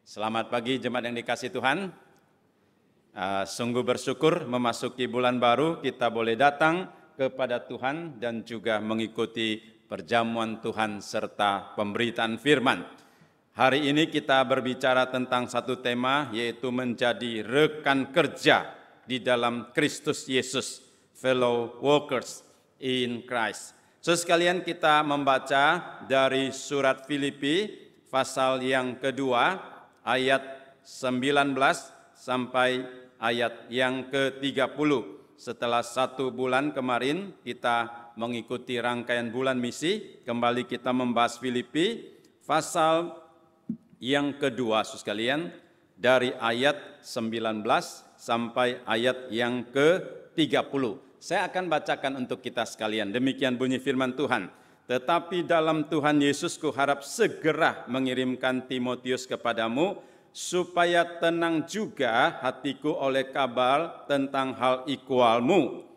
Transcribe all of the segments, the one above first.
Selamat pagi jemaat yang dikasihi Tuhan. Sungguh bersyukur memasuki bulan baru kita boleh datang kepada Tuhan dan juga mengikuti perjamuan Tuhan serta pemberitaan firman. Hari ini kita berbicara tentang satu tema, yaitu menjadi rekan kerja di dalam Kristus Yesus, fellow workers in Christ. Saudara sekalian, kita membaca dari surat Filipi pasal yang kedua, ayat 19 sampai ayat yang ke-30. Setelah 1 bulan kemarin kita mengikuti rangkaian bulan misi, kembali kita membahas Filipi pasal yang kedua, saudara sekalian, dari ayat 19 sampai ayat yang ke-30. Saya akan bacakan untuk kita sekalian. Demikian bunyi firman Tuhan. Tetapi dalam Tuhan Yesus kuharap segera mengirimkan Timotius kepadamu, supaya tenang juga hatiku oleh kabar tentang hal ikhwalmu.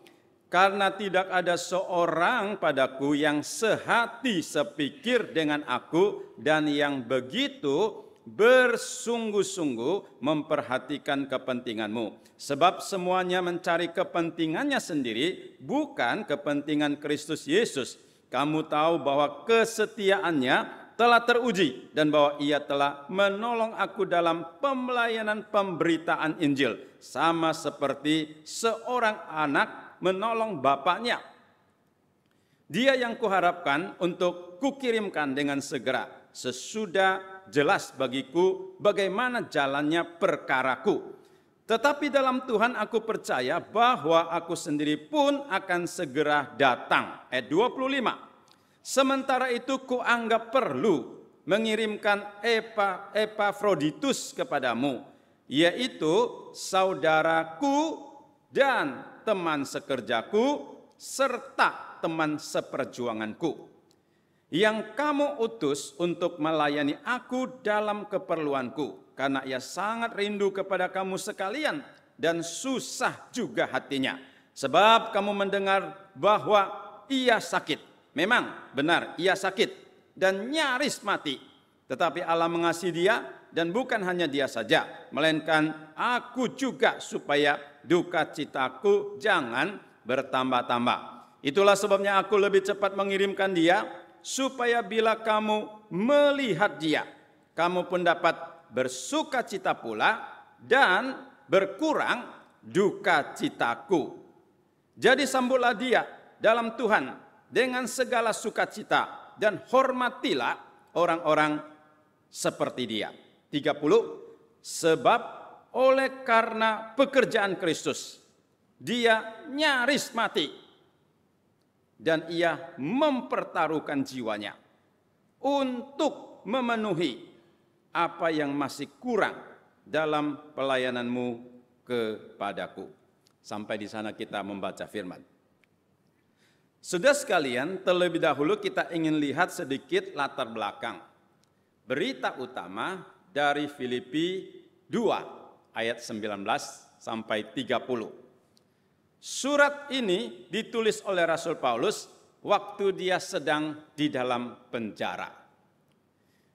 Karena tidak ada seorang padaku yang sehati sepikir dengan aku dan yang begitu bersungguh-sungguh memperhatikan kepentinganmu. Sebab semuanya mencari kepentingannya sendiri, bukan kepentingan Kristus Yesus. Kamu tahu bahwa kesetiaannya telah teruji dan bahwa ia telah menolong aku dalam pelayanan pemberitaan Injil, sama seperti seorang anak menolong bapaknya. Dia yang kuharapkan untuk kukirimkan dengan segera, sesudah jelas bagiku bagaimana jalannya perkaraku. Tetapi dalam Tuhan aku percaya bahwa aku sendiri pun akan segera datang. Ayat 25. Sementara itu kuanggap perlu mengirimkan Epafroditus kepadamu, yaitu saudaraku dan teman sekerjaku serta teman seperjuanganku, yang kamu utus untuk melayani aku dalam keperluanku, karena ia sangat rindu kepada kamu sekalian dan susah juga hatinya. Sebab kamu mendengar bahwa ia sakit. Memang benar ia sakit dan nyaris mati. Tetapi Allah mengasihi dia, dan bukan hanya dia saja, melainkan aku juga, supaya duka citaku jangan bertambah-tambah. Itulah sebabnya aku lebih cepat mengirimkan dia, supaya bila kamu melihat dia, kamu pun dapat bersuka cita pula dan berkurang duka citaku. Jadi sambutlah dia dalam Tuhan dengan segala sukacita dan hormatilah orang-orang seperti dia. 30. Sebab oleh karena pekerjaan Kristus dia nyaris mati dan ia mempertaruhkan jiwanya untuk memenuhi apa yang masih kurang dalam pelayananmu kepadaku. Sampai di sana kita membaca firman. Saudara sekalian, terlebih dahulu kita ingin lihat sedikit latar belakang berita utama dari Filipi 2 ayat 19 sampai 30. Surat ini ditulis oleh Rasul Paulus waktu dia sedang di dalam penjara.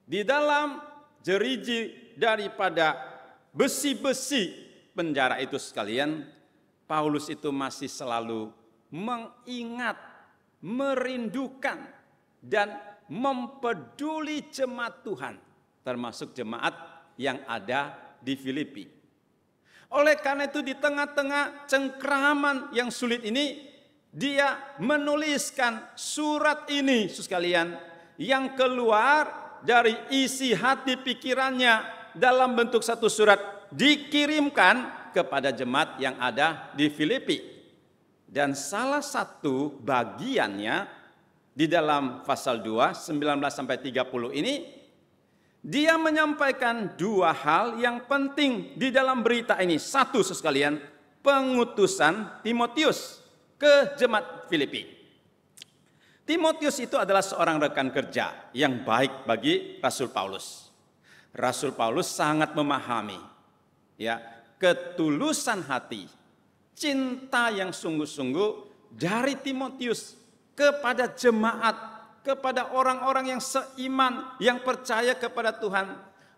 Di dalam jeriji daripada besi-besi penjara itu sekalian, Paulus itu masih selalu mengingat, merindukan, dan mempeduli jemaat Tuhan, termasuk jemaat yang ada di Filipi. Oleh karena itu di tengah-tengah cengkraman yang sulit ini, dia menuliskan surat ini, sekalian, yang keluar dari isi hati pikirannya dalam bentuk satu surat, dikirimkan kepada jemaat yang ada di Filipi. Dan salah satu bagiannya di dalam pasal 2, 19-30 ini, dia menyampaikan dua hal yang penting di dalam berita ini. Satu, sekalian, pengutusan Timotius ke jemaat Filipi. Timotius itu adalah seorang rekan kerja yang baik bagi Rasul Paulus. Rasul Paulus sangat memahami ketulusan hati, cinta yang sungguh-sungguh dari Timotius kepada jemaat, kepada orang-orang yang seiman, yang percaya kepada Tuhan.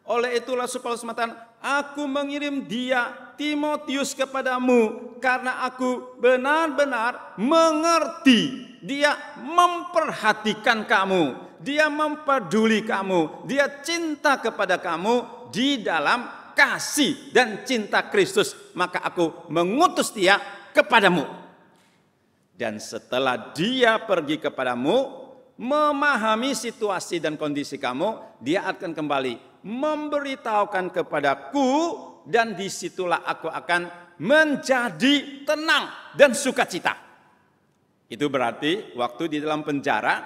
Oleh itu Rasul Paulus mengatakan, aku mengirim dia Timotius kepadamu karena aku benar-benar mengerti. Dia memperhatikan kamu, dia mempeduli kamu, dia cinta kepada kamu di dalam kasih dan cinta Kristus. Maka aku mengutus dia kepadamu. Dan setelah dia pergi kepadamu, memahami situasi dan kondisi kamu, dia akan kembali memberitahukan kepadaku, dan disitulah aku akan menjadi tenang dan sukacita. Itu berarti waktu di dalam penjara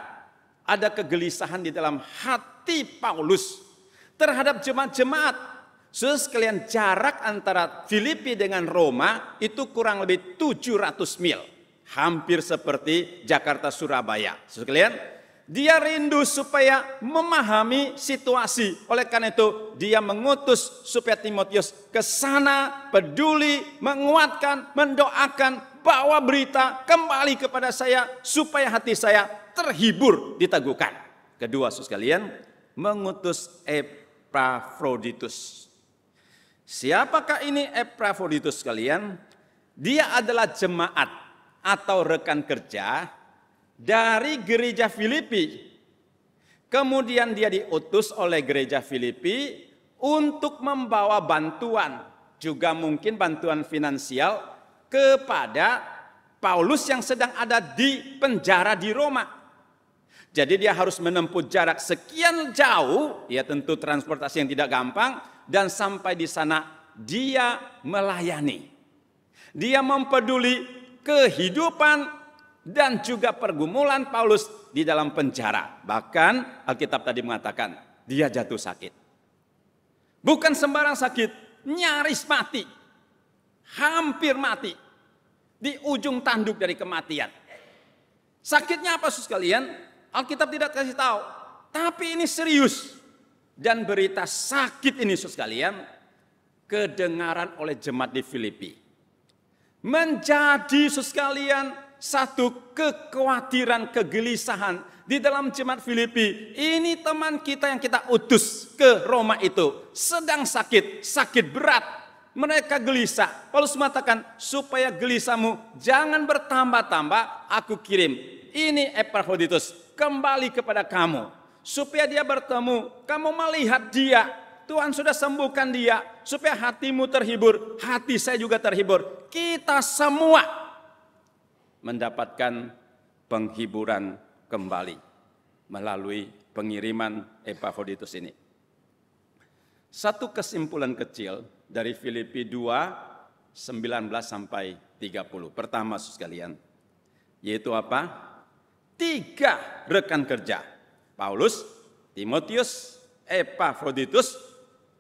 ada kegelisahan di dalam hati Paulus terhadap jemaat-jemaat. Saudara sekalian, jarak antara Filipi dengan Roma itu kurang lebih 700 mil. Hampir seperti Jakarta Surabaya. Saudara sekalian, dia rindu supaya memahami situasi. Oleh karena itu, dia mengutus supaya Timotius ke sana, peduli, menguatkan, mendoakan, bawa berita kembali kepada saya supaya hati saya terhibur, diteguhkan. Kedua, saudara sekalian, mengutus Epafroditus. Siapakah ini Epafroditus sekalian? Dia adalah jemaat atau rekan kerja dari gereja Filipi. Kemudian dia diutus oleh gereja Filipi untuk membawa bantuan, juga mungkin bantuan finansial kepada Paulus yang sedang ada di penjara di Roma. Jadi dia harus menempuh jarak sekian jauh, ya tentu transportasi yang tidak gampang, dan sampai di sana dia melayani. Dia mempeduli kehidupan dan juga pergumulan Paulus di dalam penjara. Bahkan Alkitab tadi mengatakan dia jatuh sakit. Bukan sembarang sakit, nyaris mati. Hampir mati. Di ujung tanduk dari kematian. Sakitnya apa saudara sekalian? Alkitab tidak kasih tahu. Tapi ini serius. Dan berita sakit ini saudara sekalian kedengaran oleh jemaat di Filipi. Menjadi saudara sekalian satu kekhawatiran, kegelisahan di dalam jemaat Filipi. Ini teman kita yang kita utus ke Roma itu sedang sakit, sakit berat. Mereka gelisah. Paulus mengatakan, supaya gelisahmu jangan bertambah-tambah, aku kirim ini Epafroditus kembali kepada kamu. Supaya dia bertemu, kamu melihat dia. Tuhan sudah sembuhkan dia. Supaya hatimu terhibur, hati saya juga terhibur. Kita semua mendapatkan penghiburan kembali melalui pengiriman Epafroditus ini. Satu kesimpulan kecil dari Filipi 2, 19 sampai 30. Pertama sekalian, yaitu apa? 3 rekan kerja. Paulus, Timotius, Epafroditus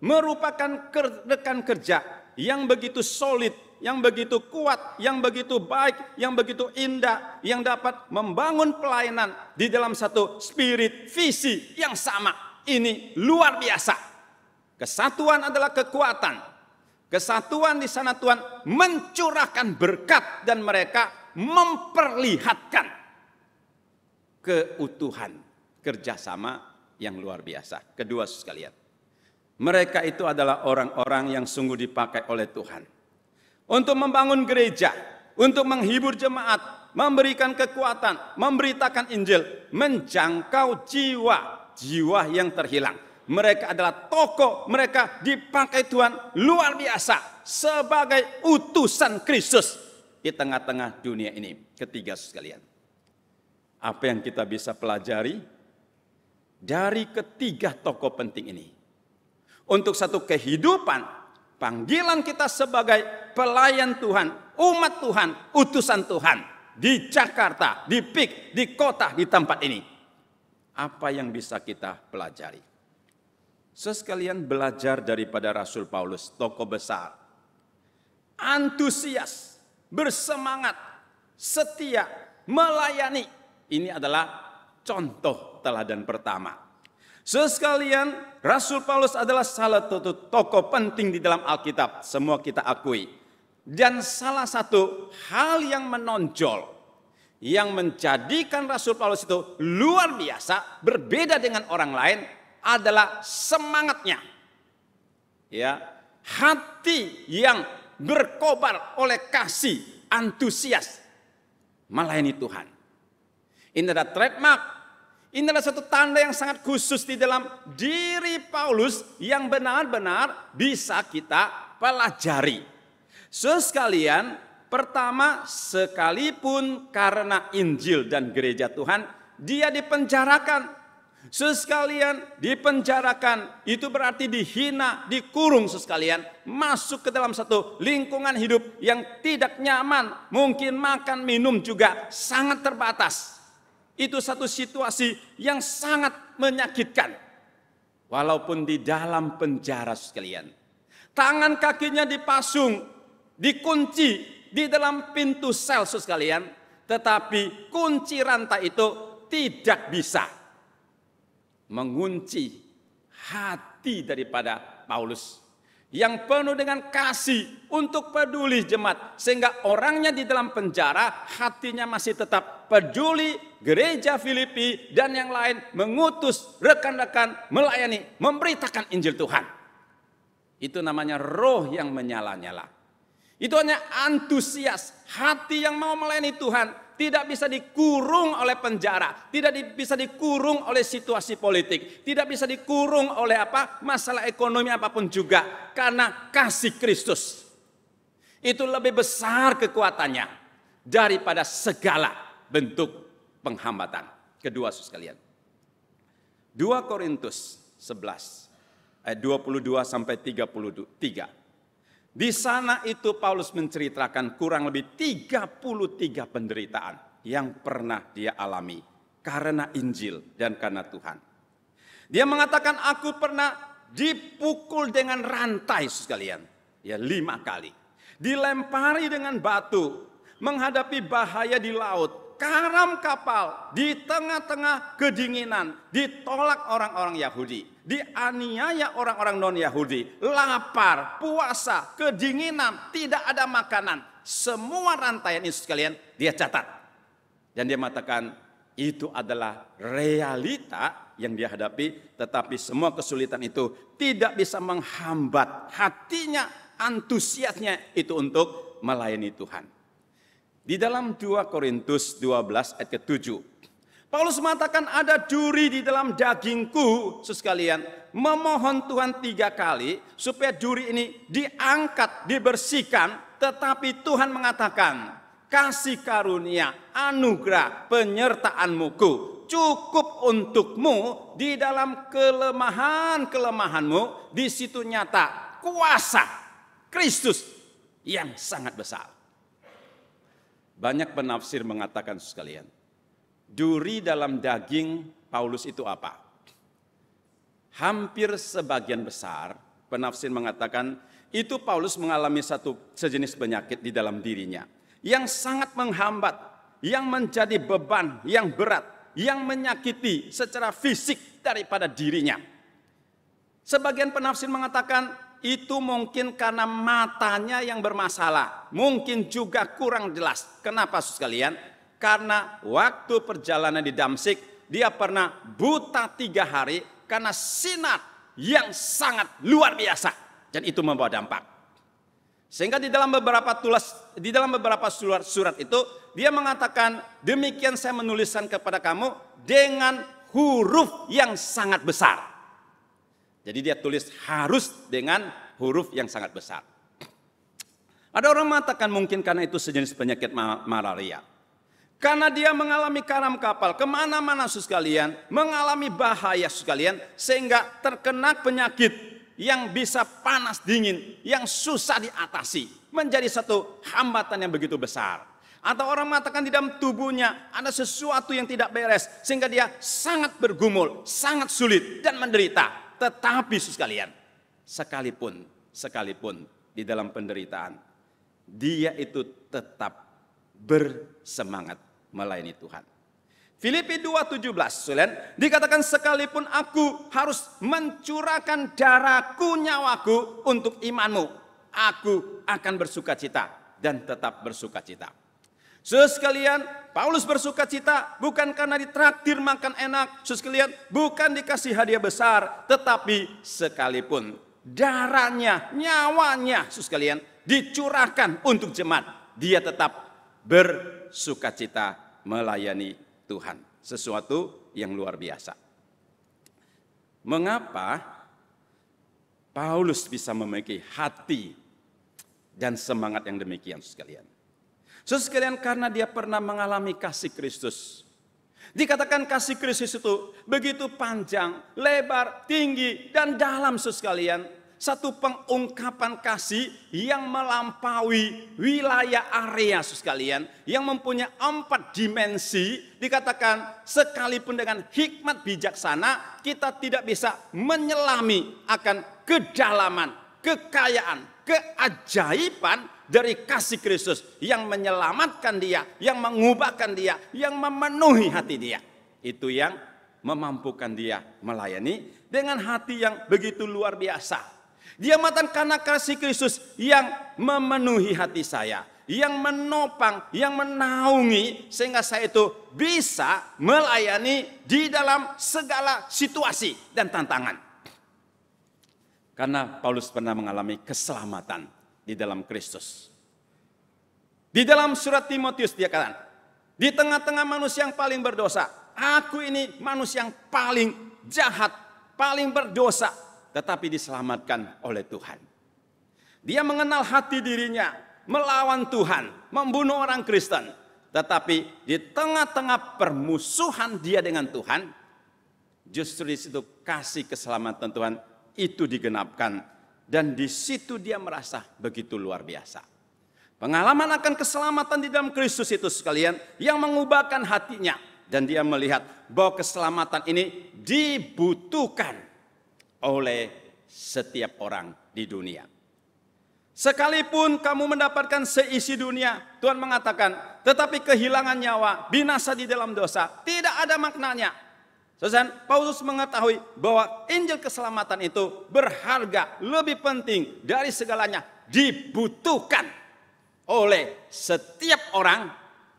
merupakan rekan kerja yang begitu solid, yang begitu kuat, yang begitu baik, yang begitu indah, yang dapat membangun pelayanan di dalam satu spirit, visi yang sama. Ini luar biasa. Kesatuan adalah kekuatan. Kesatuan di sana Tuhan mencurahkan berkat dan mereka memperlihatkan keutuhan kerjasama yang luar biasa. Kedua sekalian, mereka itu adalah orang-orang yang sungguh dipakai oleh Tuhan untuk membangun gereja, untuk menghibur jemaat, memberikan kekuatan, memberitakan Injil, menjangkau jiwa yang terhilang. Mereka adalah tokoh, mereka dipakai Tuhan luar biasa sebagai utusan Kristus di tengah-tengah dunia ini. Ketiga sekalian, apa yang kita bisa pelajari dari ketiga tokoh penting ini? Untuk satu kehidupan, panggilan kita sebagai pelayan Tuhan, umat Tuhan, utusan Tuhan di Jakarta, di PIK, di kota, di tempat ini. Apa yang bisa kita pelajari? Sekalian belajar daripada Rasul Paulus, tokoh besar. Antusias, bersemangat, setia, melayani. Ini adalah contoh teladan pertama. Sekalian, Rasul Paulus adalah salah satu tokoh penting di dalam Alkitab. Semua kita akui. Dan salah satu hal yang menonjol, yang menjadikan Rasul Paulus itu luar biasa, berbeda dengan orang lain, adalah semangatnya. Ya, hati yang berkobar oleh kasih, antusias melayani Tuhan. Ini adalah trademark. Ini adalah satu tanda yang sangat khusus di dalam diri Paulus yang benar-benar bisa kita pelajari. Sekalian, pertama, sekalipun karena Injil dan gereja Tuhan, dia dipenjarakan. Sekalian dipenjarakan, itu berarti dihina, dikurung sekalian, masuk ke dalam satu lingkungan hidup yang tidak nyaman, mungkin makan minum juga sangat terbatas. Itu satu situasi yang sangat menyakitkan. Walaupun di dalam penjara sekalian, tangan kakinya dipasung, dikunci di dalam pintu sel sekalian, tetapi kunci rantai itu tidak bisa mengunci hati daripada Paulus yang penuh dengan kasih untuk peduli jemaat, sehingga orangnya di dalam penjara hatinya masih tetap peduli gereja Filipi dan yang lain, mengutus rekan-rekan melayani, memberitakan Injil Tuhan. Itu namanya roh yang menyala-nyala. Itu hanya antusias, hati yang mau melayani Tuhan. Tidak bisa dikurung oleh penjara, tidak bisa dikurung oleh situasi politik, tidak bisa dikurung oleh masalah ekonomi apapun juga, karena kasih Kristus. Itu lebih besar kekuatannya daripada segala bentuk penghambatan. Kedua sekalian, 2 Korintus 11 ayat 22 sampai 33. Di sana itu Paulus menceritakan kurang lebih 33 penderitaan yang pernah dia alami karena Injil dan karena Tuhan. Dia mengatakan, aku pernah dipukul dengan rantai sekalian, ya 5 kali. Dilempari dengan batu, menghadapi bahaya di laut, karam kapal, di tengah-tengah kedinginan, ditolak orang-orang Yahudi, dianiaya orang-orang non-Yahudi, lapar, puasa, kedinginan, tidak ada makanan. Semua rantaian itu sekalian dia catat. Dan dia mengatakan itu adalah realita yang dia hadapi, tetapi semua kesulitan itu tidak bisa menghambat hatinya, antusiasnya itu untuk melayani Tuhan. Di dalam 2 Korintus 12 ayat ke-7, Paulus mengatakan ada duri di dalam dagingku, sekalian, memohon Tuhan 3 kali supaya duri ini diangkat, dibersihkan, tetapi Tuhan mengatakan, kasih karunia, anugerah, penyertaan-Muku cukup untukmu di dalam kelemahan-kelemahanmu, di situ nyata kuasa Kristus yang sangat besar. Banyak penafsir mengatakan sekalian, duri dalam daging Paulus itu apa? Hampir sebagian besar penafsir mengatakan itu Paulus mengalami sejenis penyakit di dalam dirinya yang sangat menghambat, yang menjadi beban, yang berat, yang menyakiti secara fisik daripada dirinya. Sebagian penafsir mengatakan itu mungkin karena matanya yang bermasalah, mungkin juga kurang jelas. Kenapa sekalian? Karena waktu perjalanan di Damsyik, dia pernah buta 3 hari karena sinar yang sangat luar biasa, dan itu membawa dampak. Sehingga di dalam beberapa surat itu dia mengatakan, demikian saya menuliskan kepada kamu dengan huruf yang sangat besar. Jadi dia tulis harus dengan huruf yang sangat besar. Ada orang mengatakan mungkin karena itu sejenis penyakit malaria. Karena dia mengalami karam kapal, kemana-mana sekalian, mengalami bahaya sekalian, sehingga terkena penyakit yang bisa panas dingin, yang susah diatasi, menjadi satu hambatan yang begitu besar. Atau orang mengatakan di dalam tubuhnya ada sesuatu yang tidak beres, sehingga dia sangat bergumul, sangat sulit dan menderita. Tetapi sekalian, sekalipun di dalam penderitaan, dia itu tetap bersemangat melayani Tuhan. Filipi 2:17, sekalian, dikatakan sekalipun aku harus mencurahkan darahku, nyawaku untuk imanmu, aku akan bersukacita dan tetap bersukacita. Sekalian, Paulus bersukacita bukan karena ditraktir makan enak, sekalian, bukan dikasih hadiah besar, tetapi sekalipun darahnya, nyawanya, saudara sekalian, dicurahkan untuk jemaat, dia tetap bersukacita melayani Tuhan. Sesuatu yang luar biasa. Mengapa Paulus bisa memiliki hati dan semangat yang demikian, saudara sekalian? Saudara sekalian, karena dia pernah mengalami kasih Kristus. Dikatakan kasih Kristus itu begitu panjang, lebar, tinggi, dan dalam, saudara sekalian. Satu pengungkapan kasih yang melampaui wilayah area, saudara sekalian. Yang mempunyai 4 dimensi. Dikatakan sekalipun dengan hikmat bijaksana, kita tidak bisa menyelami akan kedalaman, kekayaan, keajaiban dari kasih Kristus yang menyelamatkan dia, yang mengubahkan dia, yang memenuhi hati dia. Itu yang memampukan dia melayani dengan hati yang begitu luar biasa. Dia mengatakan karena kasih Kristus yang memenuhi hati saya, yang menopang, yang menaungi, sehingga saya itu bisa melayani di dalam segala situasi dan tantangan. Karena Paulus pernah mengalami keselamatan di dalam Kristus. Di dalam surat Timotius dia katakan, di tengah-tengah manusia yang paling berdosa, aku ini manusia yang paling jahat, paling berdosa, tetapi diselamatkan oleh Tuhan. Dia mengenal hati dirinya, melawan Tuhan, membunuh orang Kristen. Tetapi di tengah-tengah permusuhan dia dengan Tuhan, justru di situ kasih keselamatan Tuhan itu digenapkan, dan di situ dia merasa begitu luar biasa. Pengalaman akan keselamatan di dalam Kristus itu sekalian yang mengubahkan hatinya, dan dia melihat bahwa keselamatan ini dibutuhkan oleh setiap orang di dunia. Sekalipun kamu mendapatkan seisi dunia, Tuhan mengatakan, tetapi kehilangan nyawa, binasa di dalam dosa, tidak ada maknanya. Saudara, Paulus mengetahui bahwa Injil keselamatan itu berharga, lebih penting dari segalanya, dibutuhkan oleh setiap orang.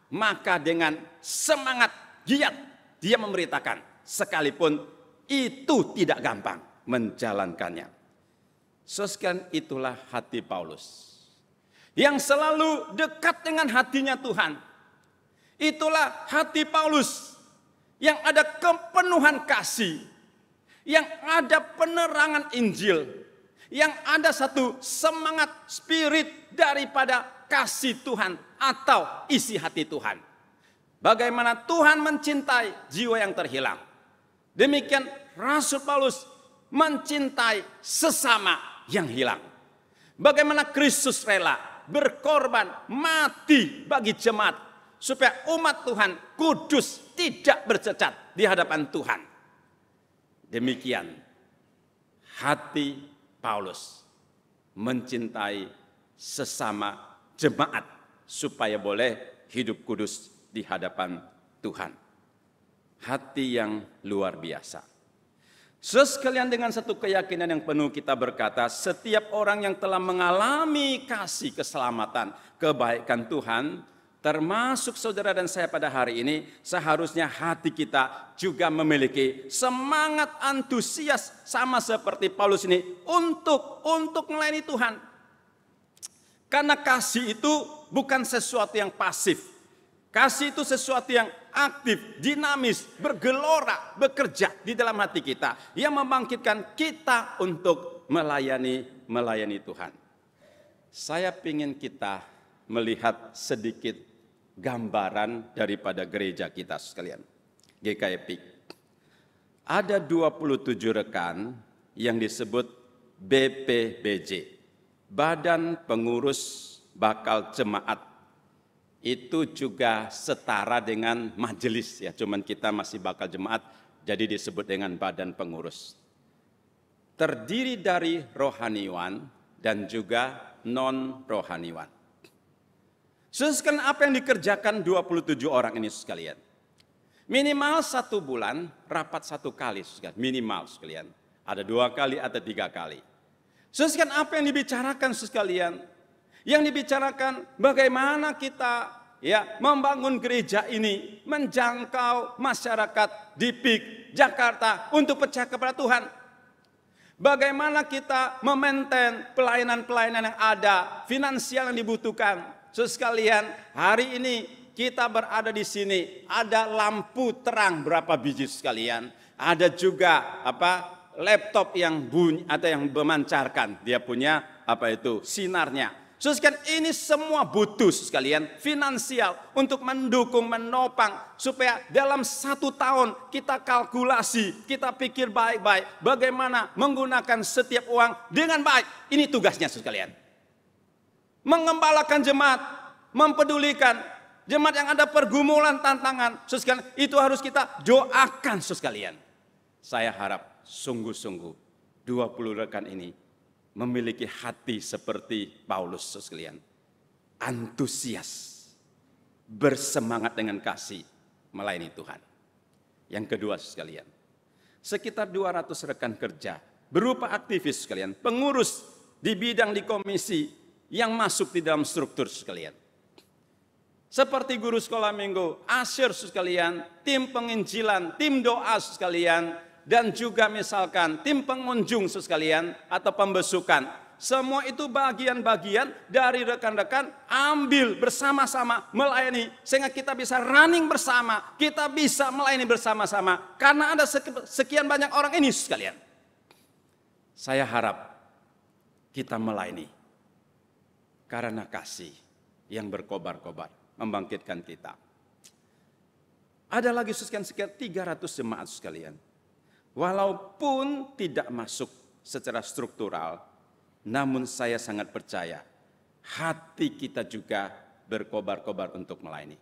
Maka dengan semangat giat dia memberitakan, sekalipun itu tidak gampang menjalankannya. Saudara, itulah hati Paulus yang selalu dekat dengan hatinya Tuhan. Itulah hati Paulus yang ada kepenuhan kasih, yang ada penerangan Injil, yang ada satu semangat spirit daripada kasih Tuhan atau isi hati Tuhan. Bagaimana Tuhan mencintai jiwa yang terhilang. Demikian Rasul Paulus mencintai sesama yang hilang. Bagaimana Kristus rela berkorban mati bagi jemaat, supaya umat Tuhan kudus tidak bercacat di hadapan Tuhan. Demikian hati Paulus mencintai sesama jemaat supaya boleh hidup kudus di hadapan Tuhan. Hati yang luar biasa. Sekalian, dengan satu keyakinan yang penuh kita berkata, setiap orang yang telah mengalami kasih keselamatan, kebaikan Tuhan, termasuk saudara dan saya pada hari ini, seharusnya hati kita juga memiliki semangat antusias sama seperti Paulus ini untuk melayani Tuhan. Karena kasih itu bukan sesuatu yang pasif. Kasih itu sesuatu yang aktif, dinamis, bergelora, bekerja di dalam hati kita, yang membangkitkan kita untuk melayani Tuhan. Saya ingin kita melihat sedikit gambaran daripada gereja kita sekalian, GKI PIK. Ada 27 rekan yang disebut BPBJ, Badan Pengurus Bakal Jemaat. Itu juga setara dengan majelis ya, cuman kita masih bakal jemaat, jadi disebut dengan badan pengurus. Terdiri dari rohaniwan dan juga non-rohaniwan. Sekalian, apa yang dikerjakan 27 orang ini sekalian? Minimal 1 bulan rapat 1 kali sekalian, minimal sekalian. Ada 2 kali atau 3 kali. Sekalian, apa yang dibicarakan sekalian? Yang dibicarakan bagaimana kita membangun gereja ini, menjangkau masyarakat di PIK Jakarta untuk percaya kepada Tuhan. Bagaimana kita memaintain pelayanan-pelayanan yang ada, finansial yang dibutuhkan. Saudara sekalian, hari ini kita berada di sini, ada lampu terang berapa biji sekalian. Ada juga laptop yang bunyi atau yang memancarkan, dia punya sinarnya. Saudara sekalian, ini semua butuh sekalian finansial untuk mendukung, menopang supaya dalam 1 tahun kita kalkulasi, kita pikir baik-baik bagaimana menggunakan setiap uang dengan baik. Ini tugasnya saudara sekalian. Mengembalakan jemaat, mempedulikan jemaat yang ada pergumulan, tantangan, saudara sekalian, itu harus kita doakan saudara sekalian. Saya harap sungguh-sungguh 20 rekan ini memiliki hati seperti Paulus sekalian, antusias, bersemangat dengan kasih melayani Tuhan. Yang kedua sekalian, sekitar 200 rekan kerja berupa aktivis sekalian, pengurus di bidang di komisi yang masuk di dalam struktur sekalian. Seperti guru sekolah minggu, asyir sekalian, tim penginjilan, tim doa sekalian, dan juga misalkan tim pengunjung sekalian atau pembesukan. Semua itu bagian-bagian dari rekan-rekan ambil bersama-sama melayani. Sehingga kita bisa running bersama, kita bisa melayani bersama-sama. Karena ada sekian banyak orang ini sekalian. Saya harap kita melayani karena kasih yang berkobar-kobar membangkitkan kita. Ada lagi sekian 300 jemaat sekalian. Walaupun tidak masuk secara struktural, namun saya sangat percaya hati kita juga berkobar-kobar untuk melayani.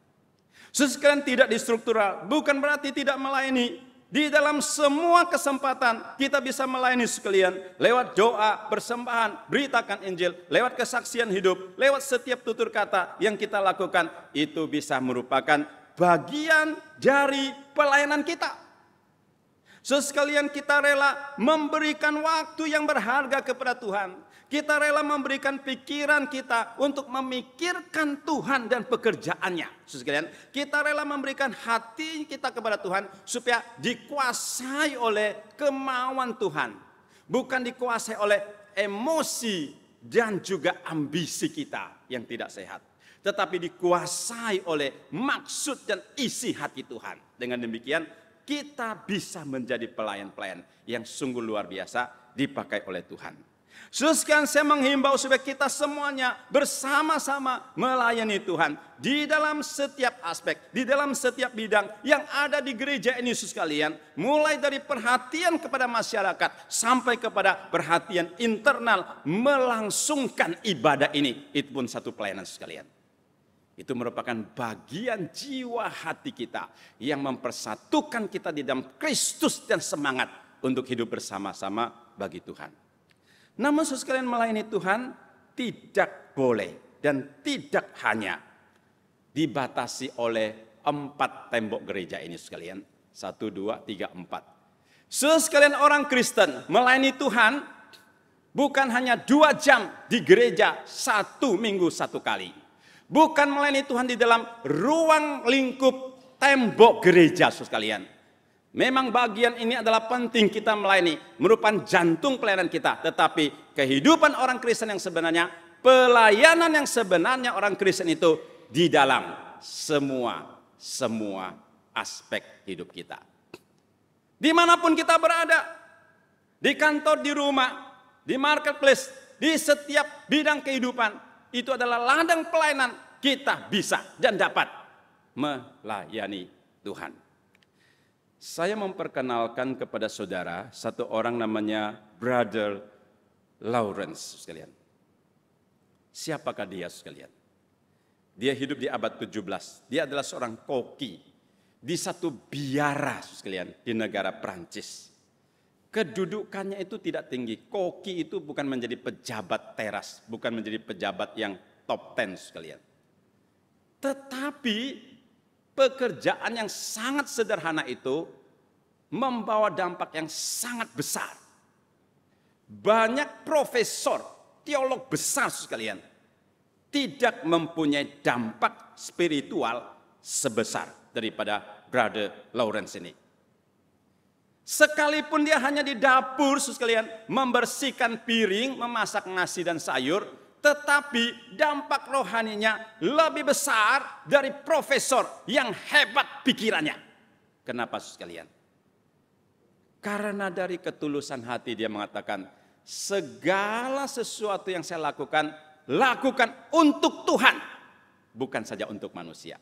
Sekalian tidak di struktural, bukan berarti tidak melayani. Di dalam semua kesempatan kita bisa melayani sekalian. Lewat doa, persembahan, beritakan Injil, lewat kesaksian hidup, lewat setiap tutur kata yang kita lakukan. Itu bisa merupakan bagian dari pelayanan kita. Sekalian kita rela memberikan waktu yang berharga kepada Tuhan. Kita rela memberikan pikiran kita untuk memikirkan Tuhan dan pekerjaannya. Sekalian, kita rela memberikan hati kita kepada Tuhan supaya dikuasai oleh kemauan Tuhan. Bukan dikuasai oleh emosi dan juga ambisi kita yang tidak sehat. Tetapi dikuasai oleh maksud dan isi hati Tuhan. Dengan demikian, kita bisa menjadi pelayan-pelayan yang sungguh luar biasa dipakai oleh Tuhan. Sekarang saya menghimbau supaya kita semuanya bersama-sama melayani Tuhan di dalam setiap aspek, di dalam setiap bidang yang ada di gereja ini sekalian, mulai dari perhatian kepada masyarakat sampai kepada perhatian internal melangsungkan ibadah ini. Itu pun satu pelayanan sekalian. Itu merupakan bagian jiwa hati kita yang mempersatukan kita di dalam Kristus dan semangat untuk hidup bersama-sama bagi Tuhan. Namun sekalian melayani Tuhan tidak boleh dan tidak hanya dibatasi oleh 4 tembok gereja ini sekalian. 1, 2, 3, 4. Sekalian orang Kristen melayani Tuhan bukan hanya 2 jam di gereja 1 minggu 1 kali. Bukan melayani Tuhan di dalam ruang lingkup tembok gereja sekalian. Memang bagian ini adalah penting kita melayani, merupakan jantung pelayanan kita. Tetapi kehidupan orang Kristen yang sebenarnya, pelayanan yang sebenarnya orang Kristen itu di dalam semua aspek hidup kita. Dimanapun kita berada, di kantor, di rumah, di marketplace, di setiap bidang kehidupan, itu adalah ladang pelayanan, kita bisa dan dapat melayani Tuhan. Saya memperkenalkan kepada saudara satu orang namanya Brother Lawrence sekalian. Siapakah dia sekalian? Dia hidup di abad 17. Dia adalah seorang koki di satu biara sekalian di negara Prancis. Kedudukannya itu tidak tinggi. Koki itu bukan menjadi pejabat teras, bukan menjadi pejabat yang top 10 sekalian. Tetapi pekerjaan yang sangat sederhana itu membawa dampak yang sangat besar. Banyak profesor, teolog besar sekalian, tidak mempunyai dampak spiritual sebesar daripada Brother Lawrence ini. Sekalipun dia hanya di dapur, sekalian, membersihkan piring, memasak nasi dan sayur, tetapi dampak rohaninya lebih besar dari profesor yang hebat pikirannya. Kenapa, sekalian? Karena dari ketulusan hati dia mengatakan, segala sesuatu yang saya lakukan, lakukan untuk Tuhan, bukan saja untuk manusia.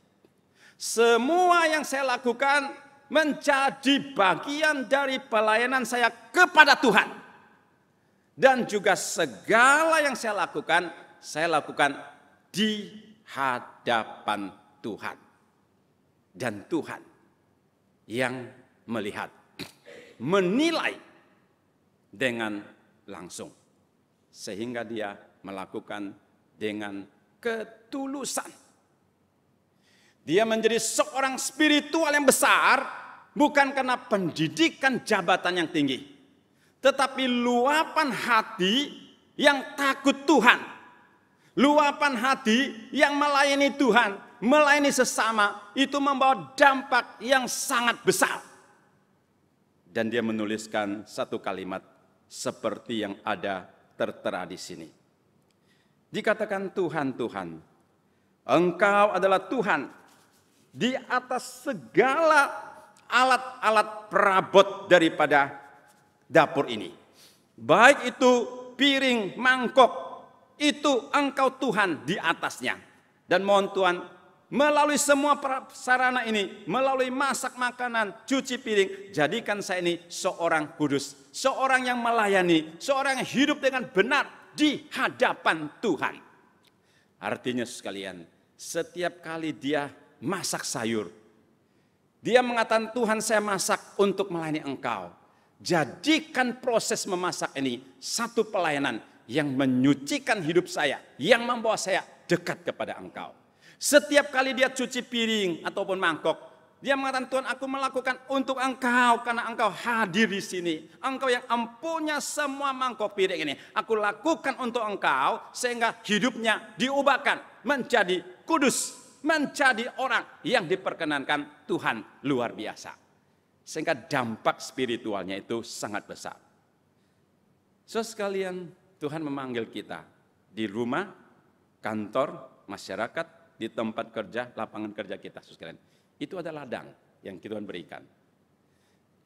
Semua yang saya lakukan menjadi bagian dari pelayanan saya kepada Tuhan. Dan juga segala yang saya lakukan di hadapan Tuhan. Dan Tuhan yang melihat, menilai dengan langsung. Sehingga dia melakukan dengan ketulusan. Dia menjadi seorang spiritual yang besar, bukan karena pendidikan jabatan yang tinggi, tetapi luapan hati yang takut Tuhan. Luapan hati yang melayani Tuhan, melayani sesama, itu membawa dampak yang sangat besar. Dan dia menuliskan satu kalimat seperti yang ada tertera di sini. Dikatakan Tuhan, Tuhan, Engkau adalah Tuhan di atas segala alat-alat perabot daripada dapur ini. Baik itu piring, mangkok, itu Engkau Tuhan di atasnya. Dan mohon Tuhan, melalui semua sarana ini, melalui masak makanan, cuci piring, jadikan saya ini seorang kudus, seorang yang melayani, seorang yang hidup dengan benar di hadapan Tuhan. Artinya sekalian, setiap kali dia masak sayur, dia mengatakan, Tuhan, saya masak untuk melayani Engkau. Jadikan proses memasak ini satu pelayanan yang menyucikan hidup saya, yang membawa saya dekat kepada Engkau. Setiap kali dia cuci piring ataupun mangkok, dia mengatakan, Tuhan, aku melakukan untuk Engkau karena Engkau hadir di sini. Engkau yang empunya semua mangkok piring ini. Aku lakukan untuk Engkau sehingga hidupnya diubahkan menjadi kudus, menjadi orang yang diperkenankan Tuhan luar biasa. Sehingga dampak spiritualnya itu sangat besar. Saudara sekalian, Tuhan memanggil kita di rumah, kantor, masyarakat, di tempat kerja, lapangan kerja kita. Saudara sekalian, itu adalah ladang yang Tuhan berikan.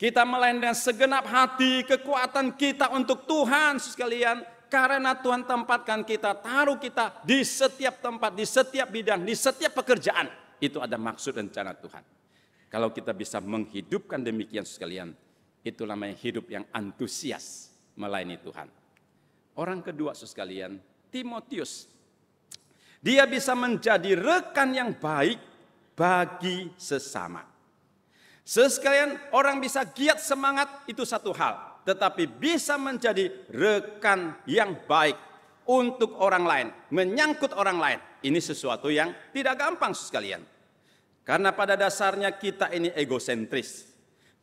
Kita melayani dengan segenap hati, kekuatan kita untuk Tuhan, saudara sekalian. Karena Tuhan tempatkan kita, taruh kita di setiap tempat, di setiap bidang, di setiap pekerjaan. Itu ada maksud rencana Tuhan. Kalau kita bisa menghidupkan demikian sekalian, itu namanya hidup yang antusias melayani Tuhan. Orang kedua sekalian, Timotius. Dia bisa menjadi rekan yang baik bagi sesama. Sekalian, orang bisa giat semangat, itu satu hal. Tetapi bisa menjadi rekan yang baik untuk orang lain, menyangkut orang lain. Ini sesuatu yang tidak gampang sekalian. Karena pada dasarnya kita ini egosentris.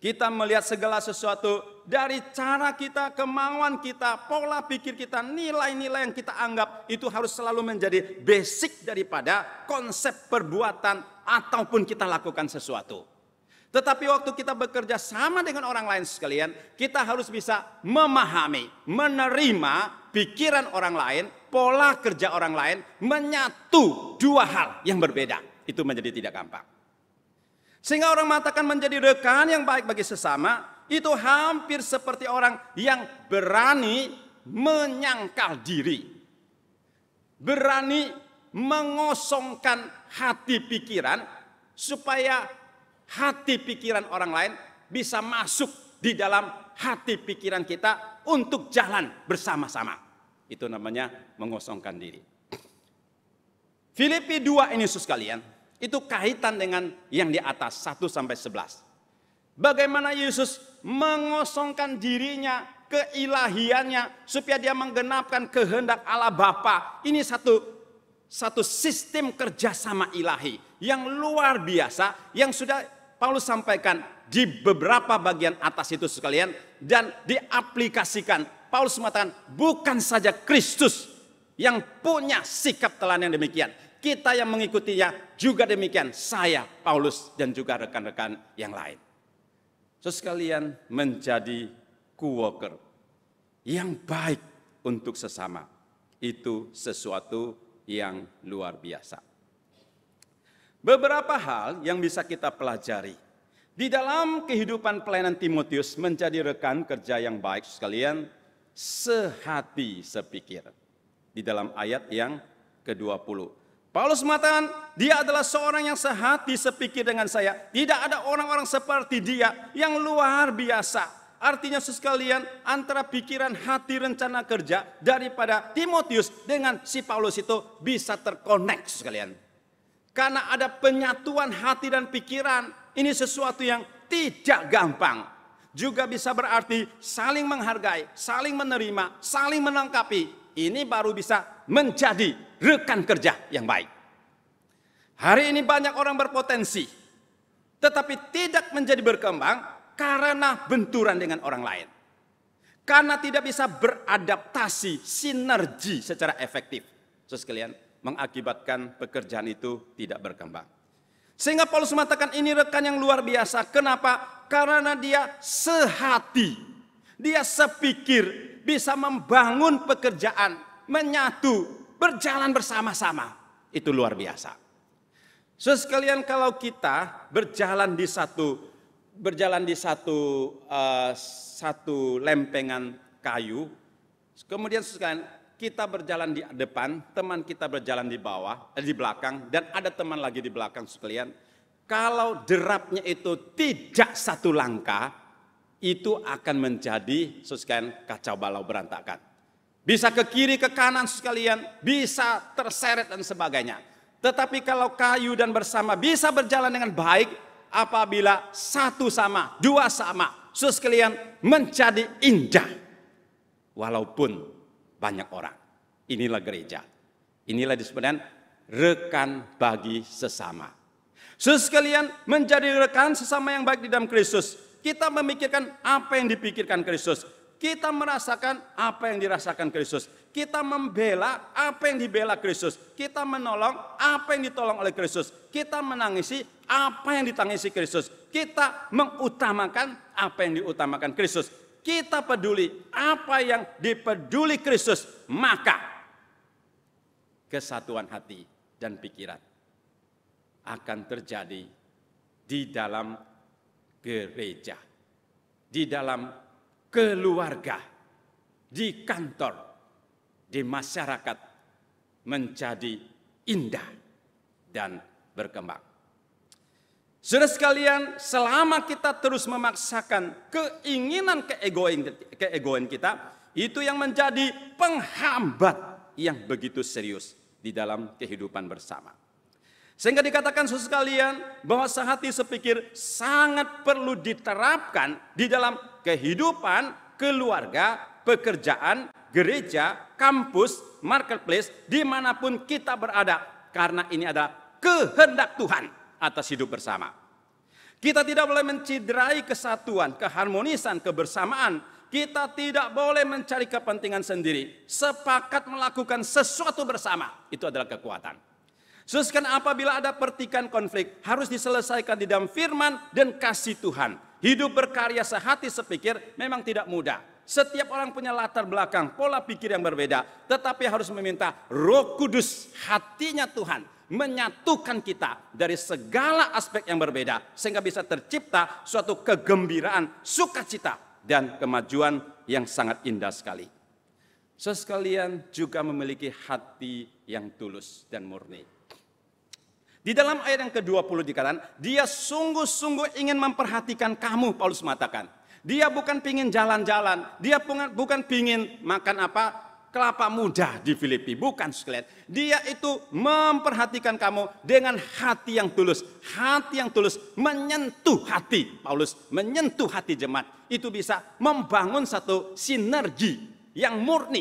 Kita melihat segala sesuatu dari cara kita, kemauan kita, pola pikir kita, nilai-nilai yang kita anggap itu harus selalu menjadi basic daripada konsep perbuatan ataupun kita lakukan sesuatu. Tetapi waktu kita bekerja sama dengan orang lain sekalian, kita harus bisa memahami, menerima pikiran orang lain, pola kerja orang lain, menyatu dua hal yang berbeda. Itu menjadi tidak gampang. Sehingga orang mengatakan menjadi rekan yang baik bagi sesama, itu hampir seperti orang yang berani menyangkal diri. Berani mengosongkan hati pikiran supaya hati pikiran orang lain bisa masuk di dalam hati pikiran kita untuk jalan bersama-sama. Itu namanya mengosongkan diri. Filipi 2 ini sekalian, itu kaitan dengan yang di atas 1-11. Bagaimana Yesus mengosongkan dirinya, keilahiannya, supaya dia menggenapkan kehendak Allah Bapa. Ini satu sistem kerjasama ilahi yang luar biasa, yang sudah Paulus sampaikan di beberapa bagian atas itu sekalian, dan diaplikasikan. Paulus mengatakan bukan saja Kristus yang punya sikap teladan yang demikian, kita yang mengikutinya juga demikian, saya, Paulus, dan juga rekan-rekan yang lain. Saudara sekalian, menjadi co-worker yang baik untuk sesama, itu sesuatu yang luar biasa. Beberapa hal yang bisa kita pelajari di dalam kehidupan pelayanan Timotius menjadi rekan kerja yang baik sekalian, sehati sepikir. Di dalam ayat yang ke-20. Paulus mengatakan, dia adalah seorang yang sehati sepikir dengan saya. Tidak ada orang-orang seperti dia yang luar biasa. Artinya sekalian, antara pikiran, hati, rencana kerja daripada Timotius dengan si Paulus itu bisa terkonek sekalian. Karena ada penyatuan hati dan pikiran. Ini sesuatu yang tidak gampang. Juga bisa berarti saling menghargai, saling menerima, saling melengkapi. Ini baru bisa menjadi rekan kerja yang baik. Hari ini banyak orang berpotensi, tetapi tidak menjadi berkembang karena benturan dengan orang lain. Karena tidak bisa beradaptasi, sinergi secara efektif. Saudara sekalian, mengakibatkan pekerjaan itu tidak berkembang. Sehingga Paulus mengatakan ini rekan yang luar biasa. Kenapa? Karena dia sehati, dia sepikir, bisa membangun pekerjaan, menyatu, berjalan bersama-sama. Itu luar biasa. Saudara sekalian, kalau kita berjalan di satu lempengan kayu, kemudian sekalian kita berjalan di depan, teman kita berjalan di belakang, dan ada teman lagi di belakang sekalian. Kalau derapnya itu tidak satu langkah, itu akan menjadi sekalian kacau balau berantakan. Bisa ke kiri, ke kanan sekalian, bisa terseret dan sebagainya. Tetapi kalau kayu dan bersama bisa berjalan dengan baik, apabila satu sama, dua sama, sekalian menjadi indah. Walaupun banyak orang. Inilah gereja. Inilah disebutkan rekan bagi sesama. Sekalian, menjadi rekan sesama yang baik di dalam Kristus. Kita memikirkan apa yang dipikirkan Kristus. Kita merasakan apa yang dirasakan Kristus. Kita membela apa yang dibela Kristus. Kita menolong apa yang ditolong oleh Kristus. Kita menangisi apa yang ditangisi Kristus. Kita mengutamakan apa yang diutamakan Kristus. Kita peduli apa yang dipeduli Kristus, maka kesatuan hati dan pikiran akan terjadi di dalam gereja, di dalam keluarga, di kantor, di masyarakat, menjadi indah dan berkembang. Saudara sekalian, selama kita terus memaksakan keinginan keegoan kita, itu yang menjadi penghambat yang begitu serius di dalam kehidupan bersama. Sehingga dikatakan saudara sekalian bahwa sehati sepikir sangat perlu diterapkan di dalam kehidupan keluarga, pekerjaan, gereja, kampus, marketplace, dimanapun kita berada. Karena ini adalah kehendak Tuhan atas hidup bersama. Kita tidak boleh menciderai kesatuan, keharmonisan, kebersamaan. Kita tidak boleh mencari kepentingan sendiri. Sepakat melakukan sesuatu bersama, itu adalah kekuatan. Sekarang apabila ada pertikaian konflik, harus diselesaikan di dalam firman dan kasih Tuhan. Hidup berkarya sehati sepikir memang tidak mudah. Setiap orang punya latar belakang, pola pikir yang berbeda. Tetapi harus meminta Roh Kudus, hatinya Tuhan, menyatukan kita dari segala aspek yang berbeda. Sehingga bisa tercipta suatu kegembiraan, sukacita, dan kemajuan yang sangat indah sekali. Sekalian juga memiliki hati yang tulus dan murni. Di dalam ayat yang ke-20 dikatakan, dia sungguh-sungguh ingin memperhatikan kamu, Paulus mengatakan. Dia bukan pingin jalan-jalan, dia bukan pingin makan kelapa muda di Filipi, bukan sekalian. Dia itu memperhatikan kamu dengan hati yang tulus. Hati yang tulus menyentuh hati Paulus, menyentuh hati jemaat. Itu bisa membangun satu sinergi yang murni,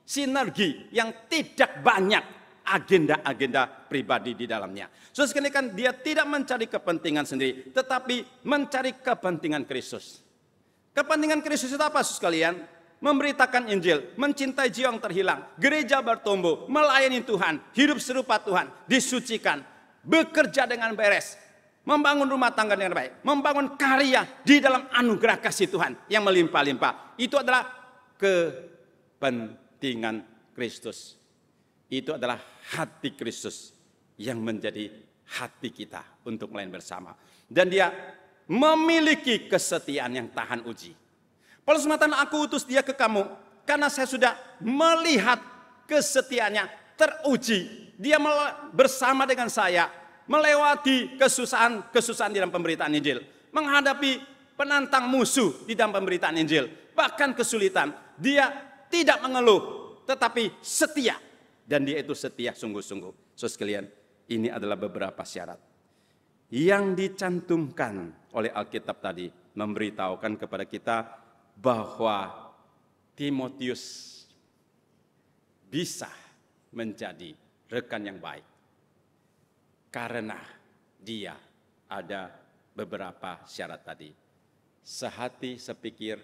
sinergi yang tidak banyak agenda-agenda pribadi di dalamnya. Sekali kan dia tidak mencari kepentingan sendiri, tetapi mencari kepentingan Kristus. Kepentingan Kristus itu apa sekalian? Memberitakan Injil, mencintai jiwa yang terhilang, gereja bertumbuh, melayani Tuhan, hidup serupa Tuhan, disucikan, bekerja dengan beres, membangun rumah tangga dengan baik, membangun karya di dalam anugerah kasih Tuhan yang melimpah-limpah. Itu adalah kepentingan Kristus. Itu adalah hati Kristus yang menjadi hati kita untuk melayani bersama. Dan dia memiliki kesetiaan yang tahan uji. Paulus mengatakan, aku utus dia ke kamu karena saya sudah melihat kesetiaannya teruji. Dia bersama dengan saya melewati kesusahan di dalam pemberitaan Injil, menghadapi penantang musuh di dalam pemberitaan Injil, bahkan kesulitan. Dia tidak mengeluh, tetapi setia, dan dia itu setia sungguh-sungguh. Saudara sekalian, ini adalah beberapa syarat yang dicantumkan oleh Alkitab tadi, memberitahukan kepada kita bahwa Timotius bisa menjadi rekan yang baik. Karena dia ada beberapa syarat tadi. Sehati, sepikir,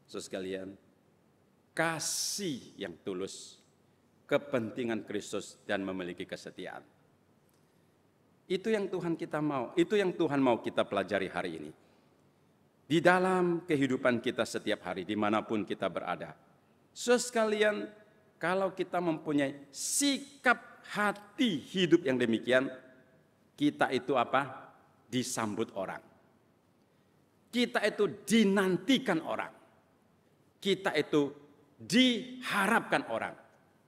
saudara sekalian, kasih yang tulus, kepentingan Kristus, dan memiliki kesetiaan. Itu yang Tuhan kita mau, itu yang Tuhan mau kita pelajari hari ini. Di dalam kehidupan kita setiap hari, dimanapun kita berada. Saudara sekalian, kalau kita mempunyai sikap hati hidup yang demikian, kita itu apa? Disambut orang. Kita itu dinantikan orang. Kita itu diharapkan orang.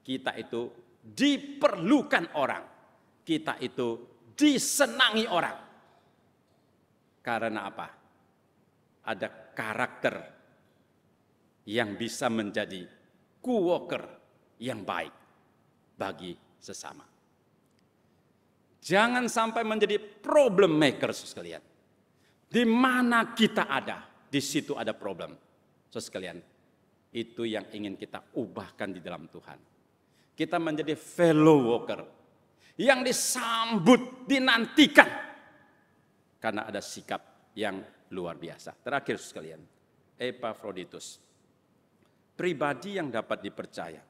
Kita itu diperlukan orang. Kita itu disenangi orang. Karena apa? Ada karakter yang bisa menjadi co-worker yang baik bagi sesama. Jangan sampai menjadi problem maker, saudara sekalian. Di mana kita ada, di situ ada problem. Saudara sekalian, itu yang ingin kita ubahkan di dalam Tuhan. Kita menjadi fellow worker yang disambut, dinantikan. Karena ada sikap yang luar biasa. Terakhir, saudara sekalian, Epafroditus, pribadi yang dapat dipercaya.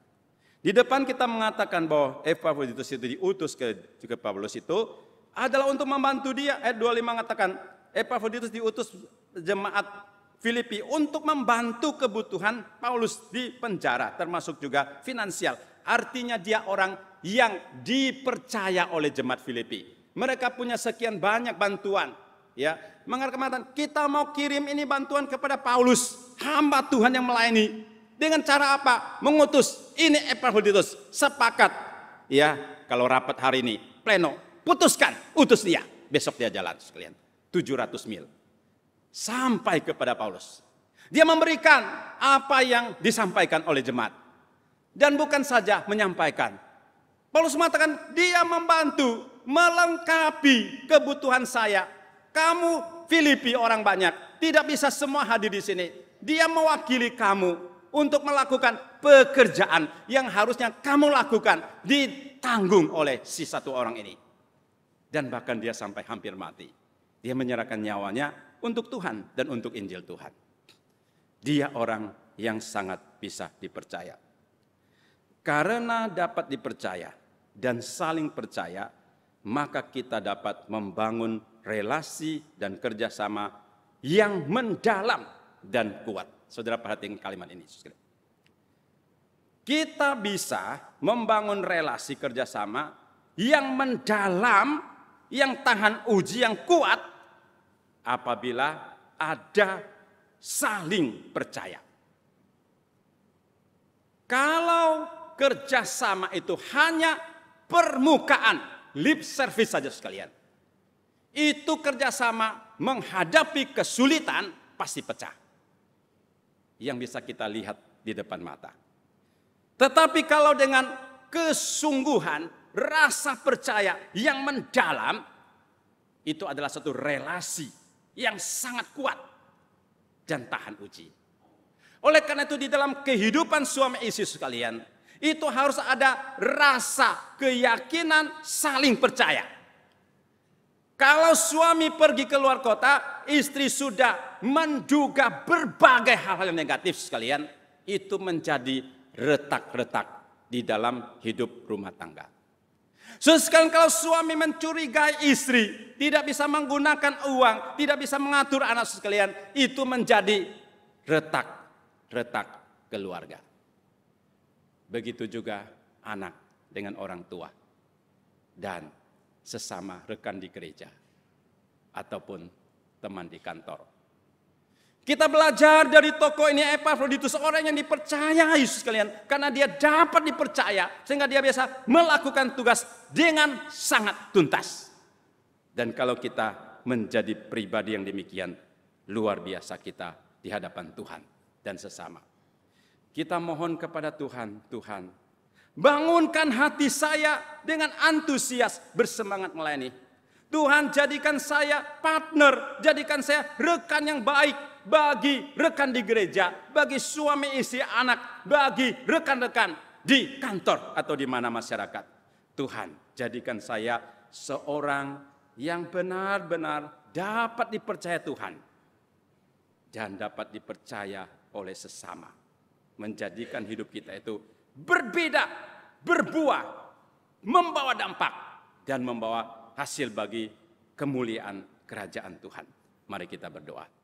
Di depan kita mengatakan bahwa Epafroditus itu diutus ke Paulus itu adalah untuk membantu dia. Ayat 25 mengatakan Epafroditus diutus jemaat Filipi untuk membantu kebutuhan Paulus di penjara, termasuk juga finansial. Artinya dia orang yang dipercaya oleh jemaat Filipi. Mereka punya sekian banyak bantuan, ya. Mengatakan kita mau kirim ini bantuan kepada Paulus, hamba Tuhan yang melayani. Dengan cara apa? Mengutus ini Epafroditus, sepakat. Ya, kalau rapat hari ini, pleno, putuskan, utus dia. Besok dia jalan sekalian. 700 mil. Sampai kepada Paulus. Dia memberikan apa yang disampaikan oleh jemaat. Dan bukan saja menyampaikan. Paulus mengatakan dia membantu, melengkapi kebutuhan saya. Kamu Filipi orang banyak, tidak bisa semua hadir di sini. Dia mewakili kamu untuk melakukan pekerjaan yang harusnya kamu lakukan, ditanggung oleh si satu orang ini. Dan bahkan dia sampai hampir mati. Dia menyerahkan nyawanya untuk Tuhan dan untuk Injil Tuhan. Dia orang yang sangat bisa dipercaya. Karena dapat dipercaya dan saling percaya, maka kita dapat membangun relasi dan kerjasama yang mendalam dan kuat. Saudara perhatikan kalimat ini. Kita bisa membangun relasi kerjasama yang mendalam, yang tahan uji, yang kuat apabila ada saling percaya. Kalau kerjasama itu hanya permukaan, lip service saja sekalian, itu kerjasama menghadapi kesulitan pasti pecah. Yang bisa kita lihat di depan mata. Tetapi kalau dengan kesungguhan, rasa percaya yang mendalam, itu adalah satu relasi yang sangat kuat dan tahan uji. Oleh karena itu di dalam kehidupan suami istri sekalian, itu harus ada rasa keyakinan saling percaya. Kalau suami pergi ke luar kota, istri sudah menduga berbagai hal-hal yang negatif sekalian, itu menjadi retak-retak di dalam hidup rumah tangga. Saudara sekalian, kalau suami mencurigai istri, tidak bisa menggunakan uang, tidak bisa mengatur anak sekalian, itu menjadi retak keluarga. Begitu juga anak dengan orang tua dan sesama rekan di gereja ataupun teman di kantor. Kita belajar dari tokoh ini, Epafroditus, orang yang dipercaya Yesus sekalian, karena dia dapat dipercaya sehingga dia biasa melakukan tugas dengan sangat tuntas. Dan kalau kita menjadi pribadi yang demikian, luar biasa kita di hadapan Tuhan dan sesama. Kita mohon kepada Tuhan, Tuhan, bangunkan hati saya dengan antusias bersemangat melayani. Tuhan, jadikan saya partner, jadikan saya rekan yang baik bagi rekan di gereja, bagi suami istri anak, bagi rekan-rekan di kantor atau di mana masyarakat. Tuhan, jadikan saya seorang yang benar-benar dapat dipercaya Tuhan dan dapat dipercaya oleh sesama. Menjadikan hidup kita itu berbeda, berbuah, membawa dampak dan membawa hasil bagi kemuliaan kerajaan Tuhan. Mari kita berdoa.